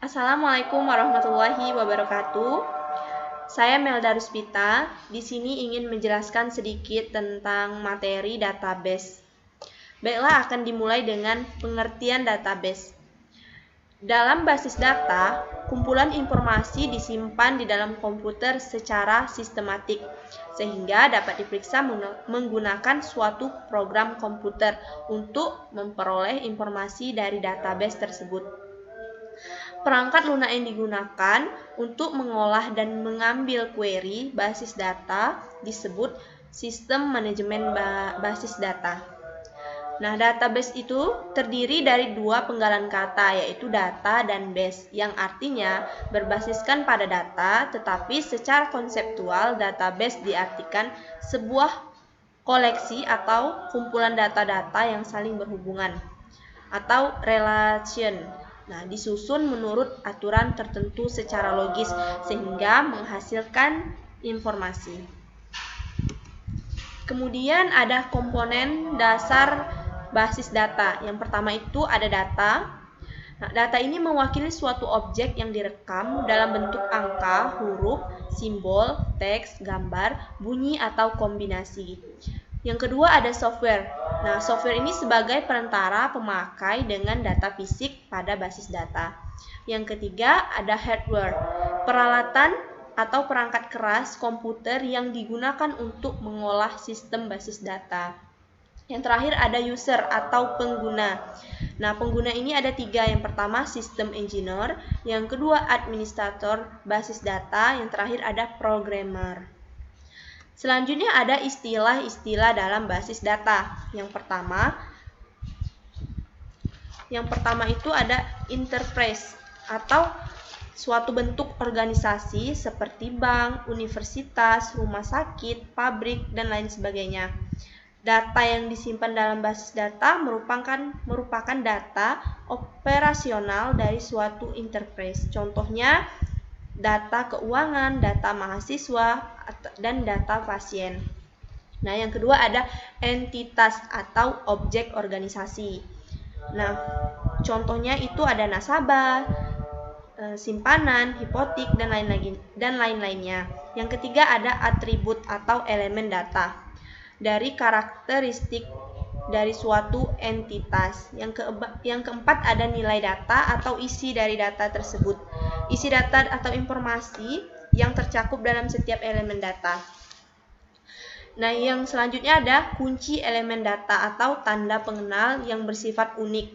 Assalamualaikum warahmatullahi wabarakatuh. Saya Melda Ruspita. Di sini ingin menjelaskan sedikit tentang materi database. Baiklah, akan dimulai dengan pengertian database. Dalam basis data, kumpulan informasi disimpan di dalam komputer secara sistematik, sehingga dapat diperiksa menggunakan suatu program komputer untuk memperoleh informasi dari database tersebut. Perangkat lunak yang digunakan untuk mengolah dan mengambil query basis data disebut sistem manajemen basis data. Nah, database itu terdiri dari dua penggalan kata, yaitu data dan base, yang artinya berbasiskan pada data, tetapi secara konseptual database diartikan sebuah koleksi atau kumpulan data-data yang saling berhubungan atau relation. Nah, disusun menurut aturan tertentu secara logis sehingga menghasilkan informasi. Kemudian ada komponen dasar basis data. Yang pertama itu ada data. Nah, data ini mewakili suatu objek yang direkam dalam bentuk angka, huruf, simbol, teks, gambar, bunyi, atau kombinasi. Yang kedua ada software. Nah, software ini sebagai perantara pemakai dengan data fisik pada basis data. Yang ketiga ada hardware, peralatan atau perangkat keras komputer yang digunakan untuk mengolah sistem basis data. Yang terakhir ada user atau pengguna. Nah, pengguna ini ada tiga. Yang pertama sistem engineer, yang kedua administrator basis data, yang terakhir ada programmer. Selanjutnya ada istilah-istilah dalam basis data. Yang pertama itu ada enterprise atau suatu bentuk organisasi seperti bank, universitas, rumah sakit, pabrik, dan lain sebagainya. Data yang disimpan dalam basis data merupakan data operasional dari suatu enterprise. Contohnya data keuangan, data mahasiswa, dan data pasien. Nah, yang kedua ada entitas atau objek organisasi. Nah, contohnya itu ada nasabah, simpanan, hipotek, dan lain-lainnya. Yang ketiga ada atribut atau elemen data dari karakteristik dari suatu entitas. Yang keempat ada nilai data atau isi dari data tersebut. Isi data atau informasi yang tercakup dalam setiap elemen data. Nah, yang selanjutnya ada kunci elemen data atau tanda pengenal yang bersifat unik.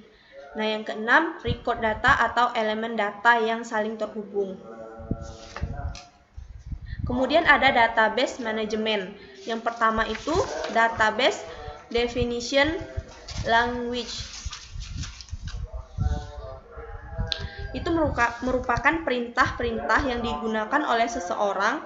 Nah, yang keenam record data atau elemen data yang saling terhubung. Kemudian ada database management. Yang pertama itu database definition language. Itu merupakan perintah-perintah yang digunakan oleh seseorang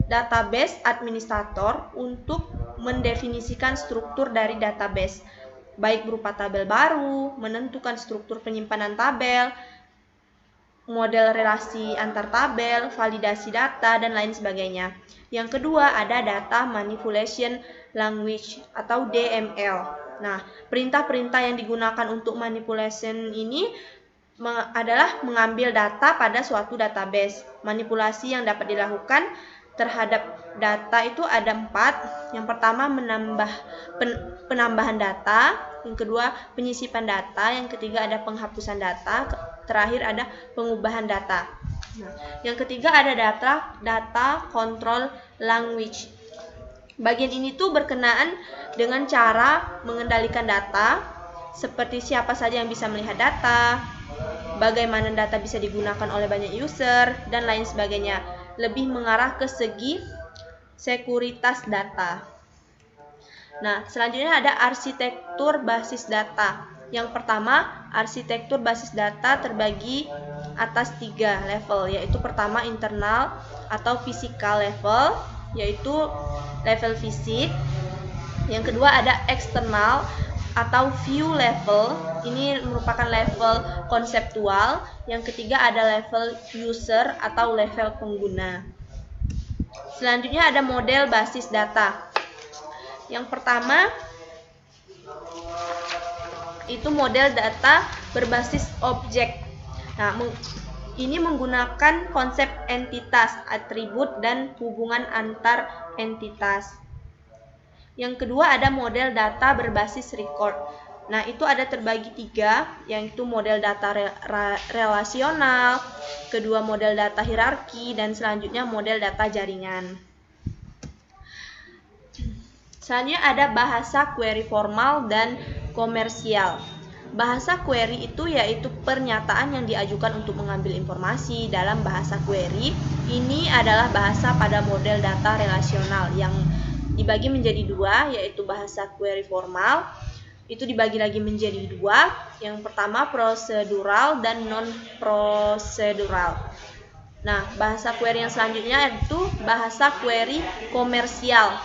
database administrator untuk mendefinisikan struktur dari database, baik berupa tabel baru, menentukan struktur penyimpanan tabel, model relasi antar tabel, validasi data, dan lain sebagainya. Yang kedua ada data manipulation language atau DML. Nah, perintah-perintah yang digunakan untuk manipulation ini adalah mengambil data pada suatu database. Manipulasi yang dapat dilakukan terhadap data itu ada 4. Yang pertama penambahan data, yang kedua penyisipan data, yang ketiga ada penghapusan data, terakhir ada pengubahan data. Nah, yang ketiga ada data control language. Bagian ini tuh berkenaan dengan cara mengendalikan data, seperti siapa saja yang bisa melihat data, bagaimana data bisa digunakan oleh banyak user, dan lain sebagainya. Lebih mengarah ke segi sekuritas data. Nah, selanjutnya ada arsitektur basis data. Yang pertama, arsitektur basis data terbagi atas 3 level, yaitu pertama internal atau physical level, yaitu level fisik. Yang kedua ada eksternal atau view level, ini merupakan level konseptual. Yang ketiga ada level user atau level pengguna. Selanjutnya ada model basis data. Yang pertama itu model data berbasis objek. Nah, ini menggunakan konsep entitas, atribut, dan hubungan antar entitas. Yang kedua ada model data berbasis record. Nah, itu ada terbagi 3, yaitu model data relasional, kedua model data hierarki, dan selanjutnya model data jaringan. Selanjutnya ada bahasa query formal dan komersial. Bahasa query itu yaitu pernyataan yang diajukan untuk mengambil informasi dalam bahasa query. Ini adalah bahasa pada model data relasional yang dibagi menjadi 2, yaitu bahasa query formal. Itu dibagi lagi menjadi 2. Yang pertama prosedural dan non-prosedural. Nah, bahasa query yang selanjutnya itu bahasa query komersial.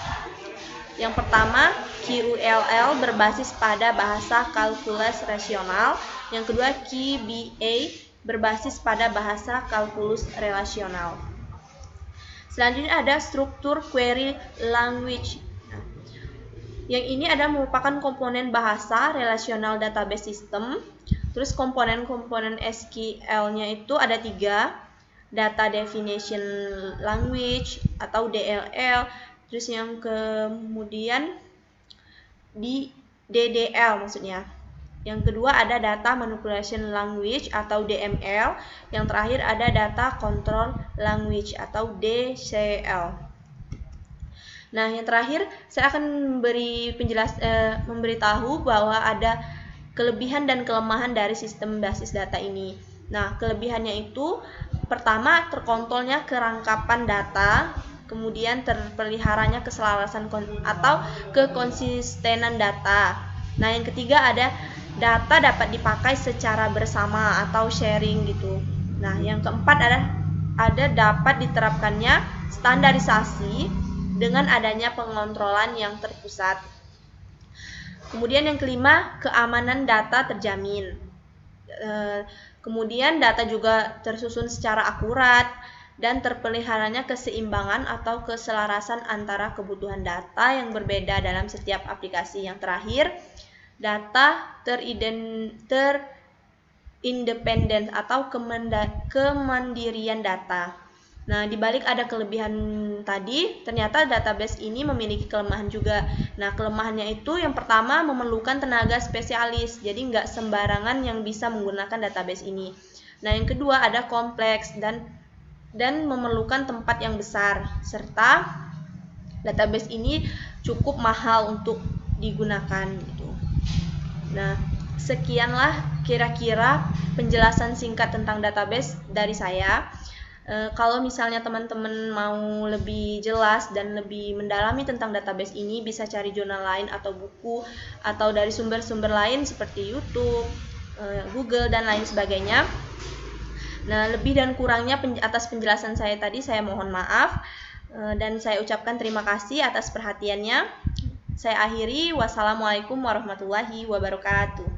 Yang pertama, QLL berbasis pada bahasa kalkulus rasional. Yang kedua, QBA berbasis pada bahasa kalkulus relasional. Selanjutnya ada struktur query language. Nah, yang ini adalah merupakan komponen bahasa relational database system. Terus komponen-komponen SQL-nya itu ada 3. Data definition language atau DLL. Terus yang kemudian di DDL maksudnya. Yang kedua ada data manipulation language atau DML. Yang terakhir ada data control language atau DCL. Nah, yang terakhir saya akan memberitahu bahwa ada kelebihan dan kelemahan dari sistem basis data ini. Nah, kelebihannya itu pertama terkontrolnya kerangkapan data, kemudian terpeliharanya keselarasan atau kekonsistenan data. Nah, yang ketiga ada data dapat dipakai secara bersama atau sharing gitu. Nah, yang keempat ada dapat diterapkannya standarisasi dengan adanya pengontrolan yang terpusat. Kemudian yang kelima, keamanan data terjamin. Kemudian data juga tersusun secara akurat dan terpeliharanya keseimbangan atau keselarasan antara kebutuhan data yang berbeda dalam setiap aplikasi. Yang terakhir, data terindependen atau kemandirian data. Nah, dibalik ada kelebihan tadi, ternyata database ini memiliki kelemahan juga. Nah, kelemahannya itu yang pertama memerlukan tenaga spesialis, jadi nggak sembarangan yang bisa menggunakan database ini. Nah, yang kedua ada kompleks dan memerlukan tempat yang besar, serta database ini cukup mahal untuk digunakan gitu. Nah, sekianlah kira-kira penjelasan singkat tentang database dari saya. Kalau misalnya teman-teman mau lebih jelas dan lebih mendalami tentang database ini, bisa cari jurnal lain atau buku atau dari sumber-sumber lain seperti YouTube, Google, dan lain sebagainya. Nah, lebih dan kurangnya atas penjelasan saya tadi saya mohon maaf, dan saya ucapkan terima kasih atas perhatiannya. Saya akhiri, wassalamualaikum warahmatullahi wabarakatuh.